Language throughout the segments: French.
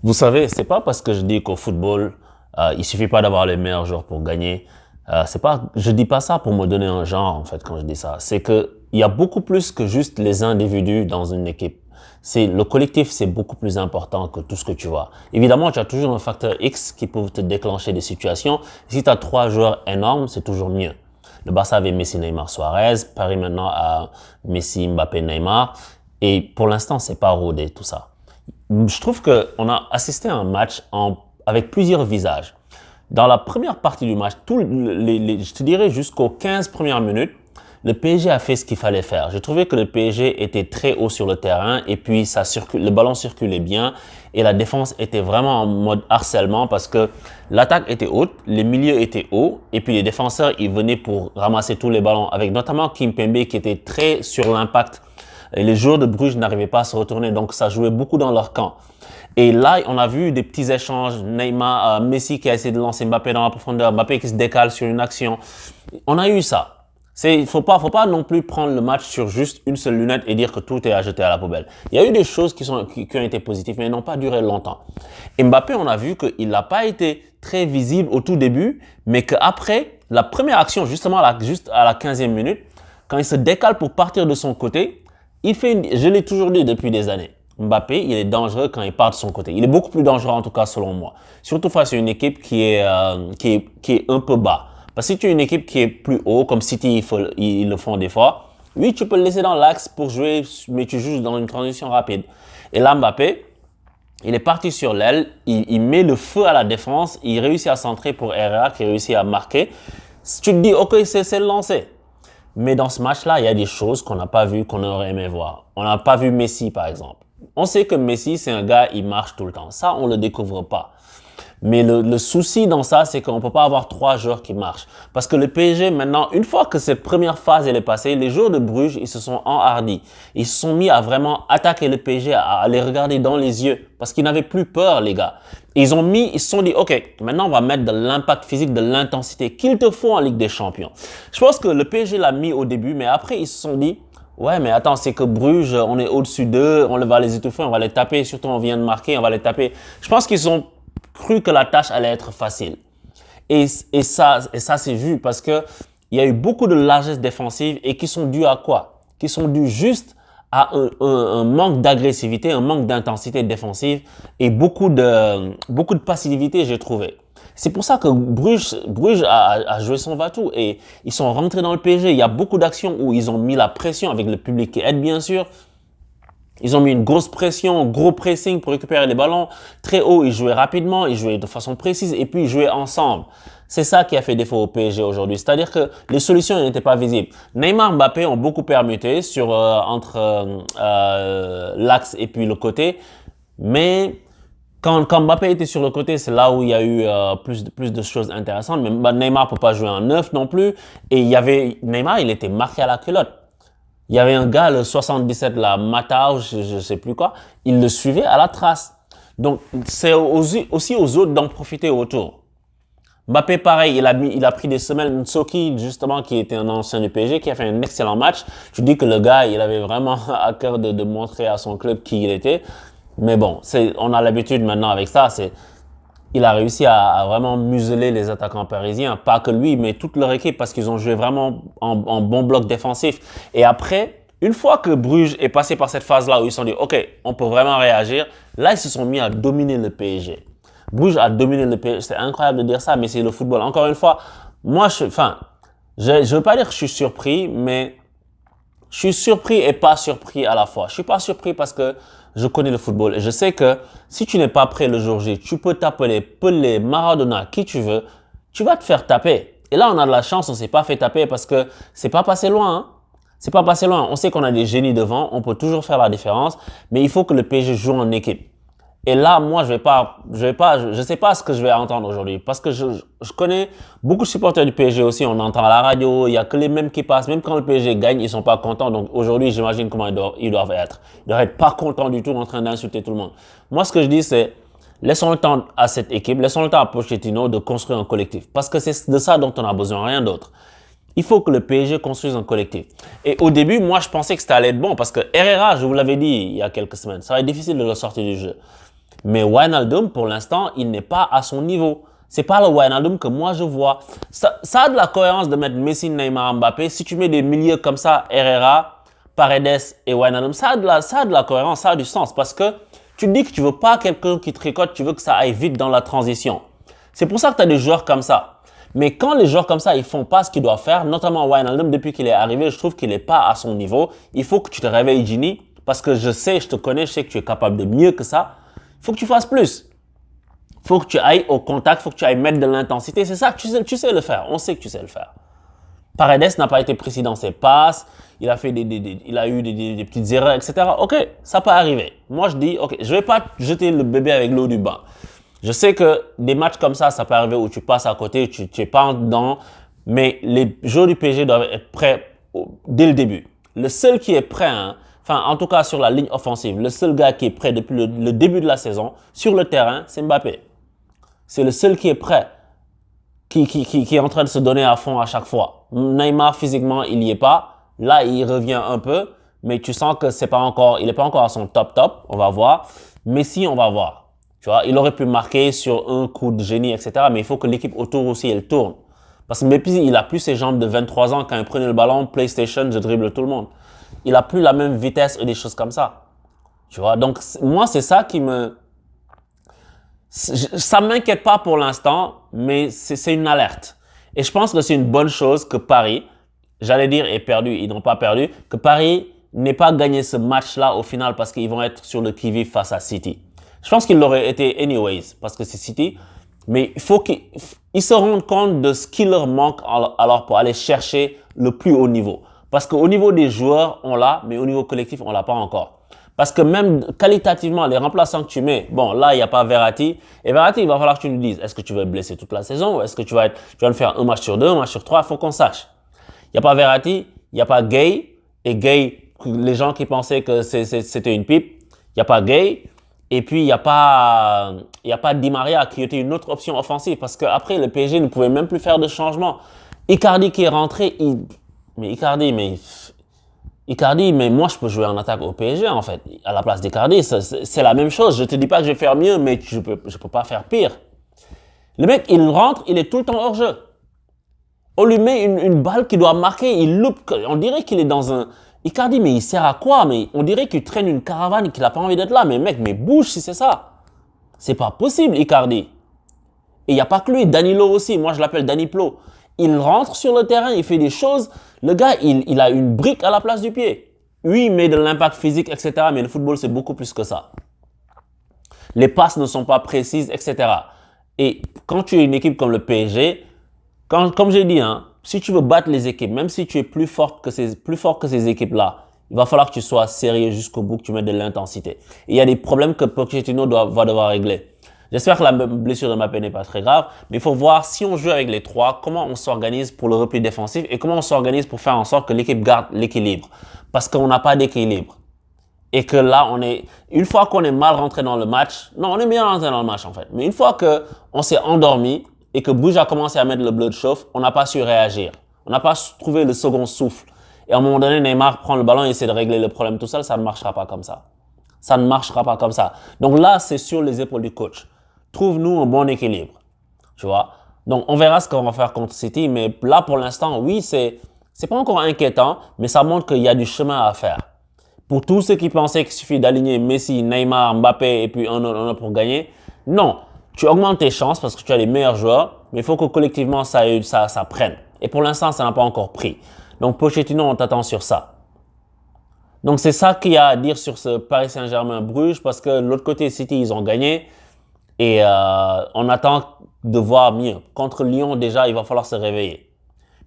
Vous savez, c'est pas parce que je dis qu'au football, il suffit pas d'avoir les meilleurs joueurs pour gagner. C'est pas, je dis pas ça pour me donner un genre, en fait, quand je dis ça. C'est que il y a beaucoup plus que juste les individus dans une équipe. C'est, le collectif, c'est beaucoup plus important que tout ce que tu vois. Évidemment, tu as toujours un facteur X qui peut te déclencher des situations. Si tu as trois joueurs énormes, c'est toujours mieux. Le Barça avait Messi, Neymar, Suarez. Paris maintenant a Messi, Mbappé, Neymar. Et pour l'instant, c'est pas rodé, tout ça. Je trouve qu'on a assisté à un match avec plusieurs visages. Dans la première partie du match, je te dirais jusqu'aux 15 premières minutes, le PSG a fait ce qu'il fallait faire. J'ai trouvé que le PSG était très haut sur le terrain et puis le ballon circulait bien et la défense était vraiment en mode harcèlement parce que l'attaque était haute, les milieux étaient hauts et puis les défenseurs, ils venaient pour ramasser tous les ballons avec notamment Kimpembe qui était très sur l'impact. Et les joueurs de Bruges n'arrivaient pas à se retourner, donc ça jouait beaucoup dans leur camp. Et là, on a vu des petits échanges. Neymar, Messi qui a essayé de lancer Mbappé dans la profondeur, Mbappé qui se décale sur une action. On a eu ça. Faut pas non plus prendre le match sur juste une seule lunette et dire que tout est à jeter à la poubelle. Il y a eu des choses qui ont été positives, mais elles n'ont pas duré longtemps. Et Mbappé, on a vu qu'il n'a pas été très visible au tout début, mais qu'après, la première action, justement, juste à la 15e minute, quand il se décale pour partir de son côté, je l'ai toujours dit depuis des années. Mbappé, il est dangereux quand il part de son côté. Il est beaucoup plus dangereux en tout cas selon moi. Surtout face à une équipe qui est un peu bas. Parce que si tu as une équipe qui est plus haut, comme City, ils le font des fois, oui, tu peux le laisser dans l'axe pour jouer, mais tu joues dans une transition rapide. Et là, Mbappé, il est parti sur l'aile, il met le feu à la défense, il réussit à centrer pour Herrera qui réussit à marquer. Si tu te dis, ok, c'est le lancer. Mais dans ce match-là, il y a des choses qu'on n'a pas vues, qu'on aurait aimé voir. On n'a pas vu Messi, par exemple. On sait que Messi, c'est un gars, il marche tout le temps. Ça, on le découvre pas. Mais le souci dans ça, c'est qu'on peut pas avoir trois joueurs qui marchent. Parce que le PSG, maintenant, une fois que cette première phase elle est passée, les joueurs de Bruges, ils se sont enhardis. Ils se sont mis à vraiment attaquer le PSG, à les regarder dans les yeux. Parce qu'ils n'avaient plus peur, les gars. Ils se sont dit, OK, maintenant on va mettre de l'impact physique, de l'intensité qu'il te faut en Ligue des Champions. Je pense que le PSG l'a mis au début, mais après ils se sont dit, ouais, mais attends, c'est que Bruges, on est au-dessus d'eux, on va les étouffer, on va les taper, surtout on vient de marquer, on va les taper. Je pense qu'ils ont cru que la tâche allait être facile. Et ça c'est vu parce que il y a eu beaucoup de largesse défensive et qui sont dus à quoi? Qui sont dus juste à un manque d'agressivité, un manque d'intensité défensive et beaucoup de passivité, j'ai trouvé. C'est pour ça que Bruges a joué son va-tout et ils sont rentrés dans le PSG. Il y a beaucoup d'actions où ils ont mis la pression avec le public qui aide bien sûr. Ils ont mis une grosse pression, gros pressing pour récupérer les ballons. Très haut, ils jouaient rapidement, ils jouaient de façon précise et puis ils jouaient ensemble. C'est ça qui a fait défaut au PSG aujourd'hui. C'est-à-dire que les solutions n'étaient pas visibles. Neymar, Mbappé ont beaucoup permuté entre l'axe et puis le côté. Mais quand Mbappé était sur le côté, c'est là où il y a eu plus de choses intéressantes. Mais Neymar peut pas jouer en neuf non plus. Et Neymar, il était marqué à la culotte. Il y avait un gars, le 77, là, Matao, je sais plus quoi, il le suivait à la trace. Donc, c'est aussi aux autres d'en profiter autour. Mbappé, pareil, il a pris des semelles. Nsoki, justement, qui était un ancien du PSG, qui a fait un excellent match. Je dis que le gars, il avait vraiment à cœur de montrer à son club qui il était. Mais bon, on a l'habitude maintenant avec ça, il a réussi à vraiment museler les attaquants parisiens. Pas que lui, mais toute leur équipe parce qu'ils ont joué vraiment en bon bloc défensif. Et après, une fois que Bruges est passé par cette phase-là où ils se sont dit, OK, on peut vraiment réagir, là, ils se sont mis à dominer le PSG. Bruges a dominé le PSG. C'est incroyable de dire ça, mais c'est le football. Encore une fois, moi, je veux pas dire que je suis surpris, mais je suis surpris et pas surpris à la fois. Je suis pas surpris parce que je connais le football et je sais que si tu n'es pas prêt le jour J, tu peux t'appeler Pelé, Maradona, qui tu veux, tu vas te faire taper. Et là, on a de la chance, on s'est pas fait taper parce que c'est pas passé loin, hein. C'est pas passé loin. On sait qu'on a des génies devant, on peut toujours faire la différence, mais il faut que le PSG joue en équipe. Et là, moi, je sais pas ce que je vais entendre aujourd'hui parce que je connais beaucoup de supporters du PSG aussi. On entend à la radio, il y a que les mêmes qui passent. Même quand le PSG gagne, ils sont pas contents. Donc aujourd'hui, j'imagine comment ils doivent être. Ils doivent être pas contents du tout en train d'insulter tout le monde. Moi, ce que je dis, c'est laissons le temps à cette équipe, laissons le temps à Pochettino de construire un collectif parce que c'est de ça dont on a besoin, rien d'autre. Il faut que le PSG construise un collectif. Et au début, moi, je pensais que ça allait être bon parce que Herrera, je vous l'avais dit il y a quelques semaines, ça va être difficile de le sortir du jeu. Mais Wijnaldum, pour l'instant, il n'est pas à son niveau. C'est pas le Wijnaldum que moi je vois. Ça a de la cohérence de mettre Messi, Neymar, Mbappé. Si tu mets des milieux comme ça, Herrera, Paredes et Wijnaldum, ça a de la cohérence, ça a du sens. Parce que tu te dis que tu veux pas quelqu'un qui tricote, tu veux que ça aille vite dans la transition. C'est pour ça que tu as des joueurs comme ça. Mais quand les joueurs comme ça, ils font pas ce qu'ils doivent faire, notamment Wijnaldum, depuis qu'il est arrivé, je trouve qu'il n'est pas à son niveau. Il faut que tu te réveilles, Gini, parce que je sais, je te connais, je sais que tu es capable de mieux que ça. Il faut que tu fasses plus. Il faut que tu ailles au contact, il faut que tu ailles mettre de l'intensité. C'est ça que tu sais le faire. On sait que tu sais le faire. Paredes n'a pas été précis dans ses passes. Il a eu des petites erreurs, etc. OK, ça peut arriver. Moi, je dis, OK, je vais pas jeter le bébé avec l'eau du bain. Je sais que des matchs comme ça peut arriver où tu passes à côté, tu n'es pas en dedans, mais les joueurs du PSG doivent être prêts dès le début. Le seul qui est prêt, enfin en tout cas sur la ligne offensive, le seul gars qui est prêt depuis le début de la saison sur le terrain, c'est Mbappé. C'est le seul qui est prêt, qui est en train de se donner à fond à chaque fois. Neymar, physiquement, il n'y est pas. Là, il revient un peu, mais tu sens que il n'est pas encore à son top. On va voir. Messi, on va voir. Tu vois, il aurait pu marquer sur un coup de génie, etc. Mais il faut que l'équipe autour aussi, elle tourne. Parce que Messi, il a plus ses jambes de 23 ans quand il prenait le ballon, PlayStation, je dribble tout le monde. Il a plus la même vitesse et des choses comme ça. Tu vois, donc moi, c'est ça qui ça m'inquiète pas pour l'instant, mais c'est une alerte. Et je pense que c'est une bonne chose que Paris, j'allais dire, ait perdu, ils n'ont pas perdu, que Paris n'ait pas gagné ce match-là au final parce qu'ils vont être sur le qui-vive face à City. Je pense qu'il l'aurait été anyways, parce que c'est City. Mais il faut qu'ils se rendent compte de ce qui leur manque alors pour aller chercher le plus haut niveau. Parce qu'au niveau des joueurs, on l'a, mais au niveau collectif, on l'a pas encore. Parce que même qualitativement, les remplaçants que tu mets, bon, là, il n'y a pas Verratti. Et Verratti, il va falloir que tu nous dises, est-ce que tu veux être blessé toute la saison ou est-ce que tu vas me faire un match sur deux, un match sur trois, il faut qu'on sache. Il n'y a pas Verratti, il n'y a pas Gay. Et Gay, les gens qui pensaient que c'était une pipe, il n'y a pas Gay. Et puis, il n'y a pas Di Maria qui était une autre option offensive parce qu'après, le PSG ne pouvait même plus faire de changement. Icardi qui est rentré, Icardi, mais moi, je peux jouer en attaque au PSG, en fait. À la place d'Icardi, c'est la même chose. Je te dis pas que je vais faire mieux, mais je peux pas faire pire. Le mec, il rentre, il est tout le temps hors jeu. On lui met une balle qui doit marquer, il loupe. On dirait qu'il est dans un... Icardi, mais il sert à quoi? Mais on dirait qu'il traîne une caravane et qu'il n'a pas envie d'être là. Mais mec, mais bouge si c'est ça. C'est pas possible, Icardi. Et il n'y a pas que lui, Danilo aussi. Moi, je l'appelle Daniplo. Il rentre sur le terrain, il fait des choses. Le gars, il a une brique à la place du pied. Oui, il met de l'impact physique, etc. Mais le football, c'est beaucoup plus que ça. Les passes ne sont pas précises, etc. Et quand tu es une équipe comme le PSG, comme j'ai dit, si tu veux battre les équipes, même si tu es plus fort que ces équipes-là, il va falloir que tu sois sérieux jusqu'au bout, que tu mettes de l'intensité. Et il y a des problèmes que Pochettino va devoir régler. J'espère que la blessure de Mbappé n'est pas très grave, mais il faut voir si on joue avec les trois, comment on s'organise pour le repli défensif et comment on s'organise pour faire en sorte que l'équipe garde l'équilibre. Parce qu'on n'a pas d'équilibre. Et que là, une fois qu'on est mal rentré dans le match, non, on est bien rentré dans le match en fait, mais une fois qu'on s'est endormi et que Bruges a commencé à mettre le bleu de chauffe, on n'a pas su réagir. On n'a pas trouvé le second souffle. Et à un moment donné, Neymar prend le ballon et essaie de régler le problème tout seul, ça ne marchera pas comme ça. Ça ne marchera pas comme ça. Donc là, c'est sur les épaules du coach. Trouve-nous un bon équilibre. Tu vois? Donc, on verra ce qu'on va faire contre City, mais là, pour l'instant, oui, c'est pas encore inquiétant, mais ça montre qu'il y a du chemin à faire. Pour tous ceux qui pensaient qu'il suffit d'aligner Messi, Neymar, Mbappé et puis un autre pour gagner, non. Tu augmentes tes chances parce que tu as les meilleurs joueurs, mais il faut que collectivement ça prenne. Et pour l'instant, ça n'a pas encore pris. Donc, Pochettino, on t'attend sur ça. Donc, c'est ça qu'il y a à dire sur ce Paris Saint-Germain-Bruges parce que de l'autre côté, City, ils ont gagné. Et on attend de voir mieux. Contre Lyon, déjà, il va falloir se réveiller.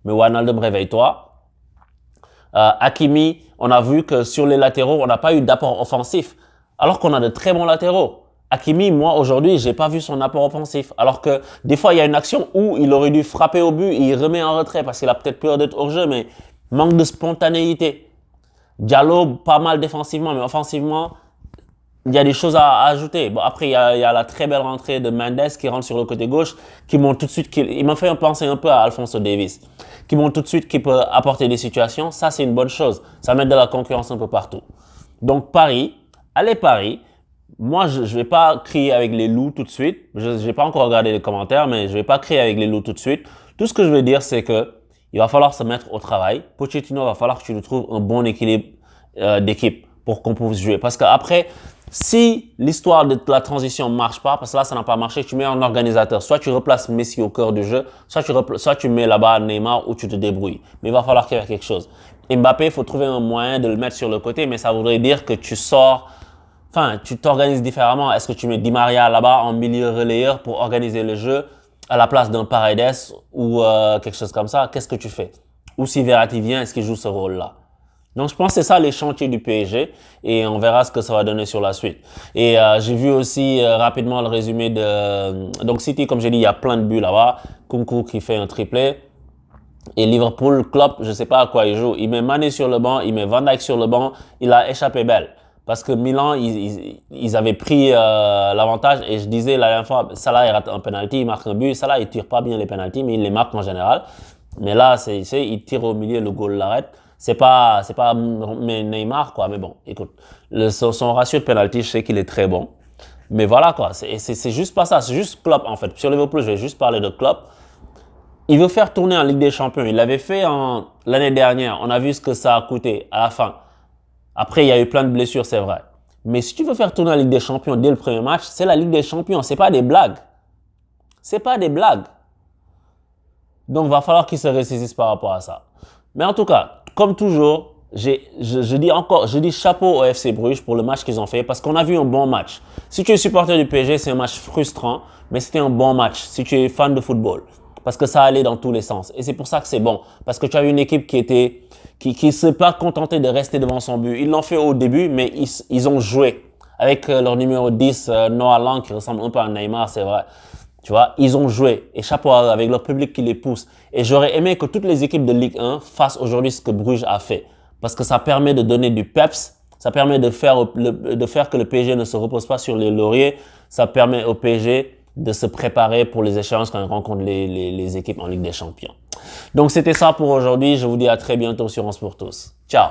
Mais Wijnaldum, réveille-toi. Hakimi, on a vu que sur les latéraux, on n'a pas eu d'apport offensif. Alors qu'on a de très bons latéraux. Hakimi, moi, aujourd'hui, j'ai pas vu son apport offensif. Alors que des fois, il y a une action où il aurait dû frapper au but et il remet en retrait parce qu'il a peut-être peur d'être hors jeu, mais manque de spontanéité. Diallo, pas mal défensivement, mais offensivement, il y a des choses à ajouter. Bon, après, il y a la très belle rentrée de Mendes qui rentre sur le côté gauche, qui montre tout de suite il m'a fait penser un peu à Alphonso Davies, qui montre tout de suite qu'il peut apporter des situations. Ça, c'est une bonne chose. Ça met de la concurrence un peu partout. Donc, Paris, allez Paris, moi, je ne vais pas crier avec les loups tout de suite. Je n'ai pas encore regardé les commentaires, mais je ne vais pas crier avec les loups tout de suite. Tout ce que je veux dire, c'est que il va falloir se mettre au travail. Pochettino, va falloir que tu nous trouves un bon équilibre d'équipe pour qu'on puisse jouer. Parce qu'après, si l'histoire de la transition ne marche pas, parce que là, ça n'a pas marché, tu mets un organisateur. Soit tu replaces Messi au cœur du jeu, soit tu mets là-bas Neymar ou tu te débrouilles. Mais il va falloir qu'il y ait quelque chose. Mbappé, il faut trouver un moyen de le mettre sur le côté, mais ça voudrait dire que tu sors. Enfin, tu t'organises différemment. Est-ce que tu mets Di Maria là-bas en milieu relayeur pour organiser le jeu à la place d'un Paredes ou quelque chose comme ça? Qu'est-ce que tu fais? Ou si Verratti vient, est-ce qu'il joue ce rôle-là? Donc, je pense que c'est ça les chantiers du PSG et on verra ce que ça va donner sur la suite. Et j'ai vu aussi rapidement le résumé de... donc, City, comme j'ai dit, il y a plein de buts là-bas. Kunku qui fait un triplé. Et Liverpool, Klopp, je ne sais pas à quoi il joue. Il met Mané sur le banc, il met Van Dijk sur le banc. Il a échappé belle. Parce que Milan, ils avaient pris l'avantage. Et je disais la dernière fois, Salah, il rate un penalty, il marque un but. Salah, il tire pas bien les penalties, mais il les marque en général. Mais là, il tire au milieu, le goal l'arrête. C'est pas Neymar, quoi. Mais bon, écoute, son ratio de penalty, je sais qu'il est très bon. Mais voilà, quoi. C'est juste pas ça. C'est juste Klopp, en fait. Sur Liverpool, je vais juste parler de Klopp. Il veut faire tourner en Ligue des Champions. Il l'avait fait l'année dernière. On a vu ce que ça a coûté à la fin. Après, il y a eu plein de blessures, c'est vrai. Mais si tu veux faire tourner la Ligue des Champions dès le premier match, c'est la Ligue des Champions. C'est pas des blagues. C'est pas des blagues. Donc, il va falloir qu'ils se ressaisissent par rapport à ça. Mais en tout cas, comme toujours, je dis chapeau au FC Bruges pour le match qu'ils ont fait parce qu'on a vu un bon match. Si tu es supporter du PSG, c'est un match frustrant, mais c'était un bon match si tu es fan de football. Parce que ça allait dans tous les sens. Et c'est pour ça que c'est bon. Parce que tu as une équipe qui s'est pas contentée de rester devant son but. Ils l'ont fait au début, mais ils ont joué. Avec leur numéro 10, Noah Lang, qui ressemble un peu à Neymar, c'est vrai. Tu vois, ils ont joué. Et chapeau avec leur public qui les pousse. Et j'aurais aimé que toutes les équipes de Ligue 1 fassent aujourd'hui ce que Bruges a fait. Parce que ça permet de donner du peps. Ça permet de faire que le PSG ne se repose pas sur les lauriers. Ça permet au PSG de se préparer pour les échéances quand on rencontre les équipes en Ligue des Champions. Donc, c'était ça pour aujourd'hui. Je vous dis à très bientôt sur On Sport Tous. Ciao!